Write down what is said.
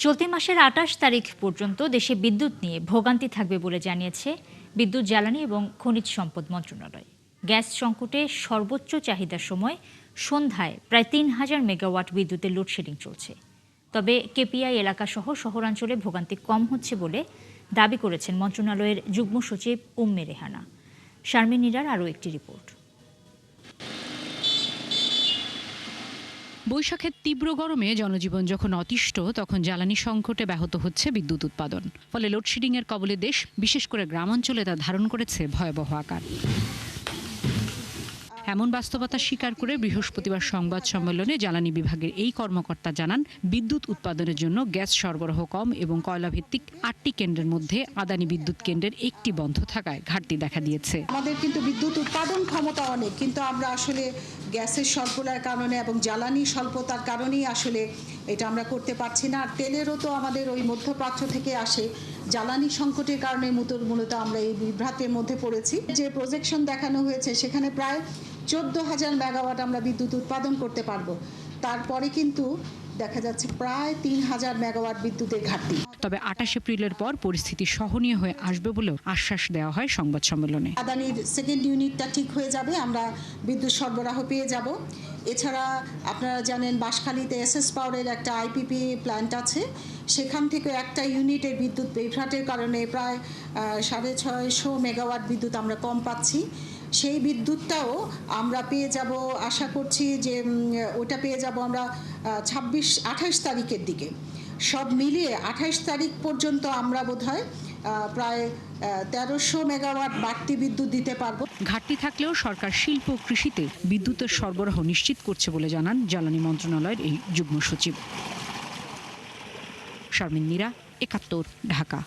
চলতি মাসের ২৮ তারিখ পর্যন্ত দেশে বিদ্যুৎ নিয়ে ভোগান্তি থাকবে বলে জানিয়েছে বিদ্যুৎ জ্বালানি এবং খনিজ সম্পদ মন্ত্রণালয়। গ্যাস সংকটে সর্বোচ্চ চাহিদার সময় সন্ধ্যায় প্রায় ৩,০০০ মেগাওয়াট বিদ্যুতের লোডশেডিং চলছে। তবে কেপিআই এলাকাসহ শহরাঞ্চলে ভোগান্তি কম হচ্ছে বলে দাবি করেছেন মন্ত্রণালয়ের যুগ্ম সচিব উম্মে রেহানা। শারমিন নীরার আরও একটি রিপোর্ট। বৈশাখের তীব্র গরমে জনজীবন যখন অতিষ্ঠ, তখন জ্বালানি সংকটে ব্যাহত হচ্ছে বিদ্যুৎ উৎপাদন। ফলে লোডশেডিংয়ের কবলে দেশ, বিশেষ করে গ্রামাঞ্চলে তা ধারণ করেছে ভয়াবহ আকার। এমন বাস্তবতা স্বীকার করে বৃহস্পতিবার সংবাদ সম্মেলনে জ্বালানি বিভাগের এই কর্মকর্তা জানান, বিদ্যুৎ উৎপাদনের জন্য গ্যাস সরবরাহ কম এবং কয়লাভিত্তিক ৮টি কেন্দ্রের মধ্যে আদানি বিদ্যুৎ কেন্দ্রের একটি বন্ধ থাকায় ঘাটতি দেখা দিয়েছে। আমাদের কিন্তু বিদ্যুৎ উৎপাদন ক্ষমতা অনেক, কিন্তু আমরা আসলে গ্যাসের স্বল্পতার কারণে এবং জ্বালানি স্বল্পতার কারণেই আসলে এটা আমরা করতে পারছি না। আর তেলেরও তো আমাদের ওই মধ্যপ্রাচ্য থেকে আসে। জ্বালানি সংকটের কারণে মূলত আমরা এই বিভ্রাটের মধ্যে পড়েছি। যে প্রজেকশন দেখানো হয়েছে সেখানে প্রায় ১৪,০০০ মেগাওয়াট আমরা বিদ্যুৎ উৎপাদন করতে পারবো। তারপরে কিন্তু দেখা যাচ্ছে প্রায় ৩,০০০ মেগাওয়াট বিদ্যুতের ঘাটতি। তবে ২৮ এপ্রিলের পর পরিস্থিতি সহনীয় হয়ে আসবে বলেও আশ্বাস দেওয়া হয় সংবাদ সম্মেলনে। আদানির সেকেন্ড ইউনিটটা ঠিক হয়ে যাবে, আমরা বিদ্যুৎ সরবরাহ পেয়ে যাব। এছাড়া আপনারা জানেন বাঁশখালীতে এসএস পাওয়ারের একটা আইপিপি প্ল্যান্ট আছে, সেখান থেকে একটা ইউনিটের বিদ্যুৎ বিভ্রাটের কারণে প্রায় ৬৫০ মেগাওয়াট বিদ্যুৎ আমরা কম পাচ্ছি। সেই বিদ্যুৎটাও আমরা পেয়ে যাব, আশা করছি যে ওটা পেয়ে যাব আমরা ২৮ তারিখের দিকে। সব মিলিয়ে ২৮ তারিখ পর্যন্ত আমরা বোধহয় প্রায় ১৩০০ মেগাওয়াট বাড়তি বিদ্যুৎ দিতে পারবো। ঘাটতি থাকলেও সরকার শিল্প ও কৃষিতে বিদ্যুতের সরবরাহ নিশ্চিত করছে বলে জানান জ্বালানি মন্ত্রণালয়ের এই যুগ্ম সচিব। শারমিন নীরা, ৭১, ঢাকা।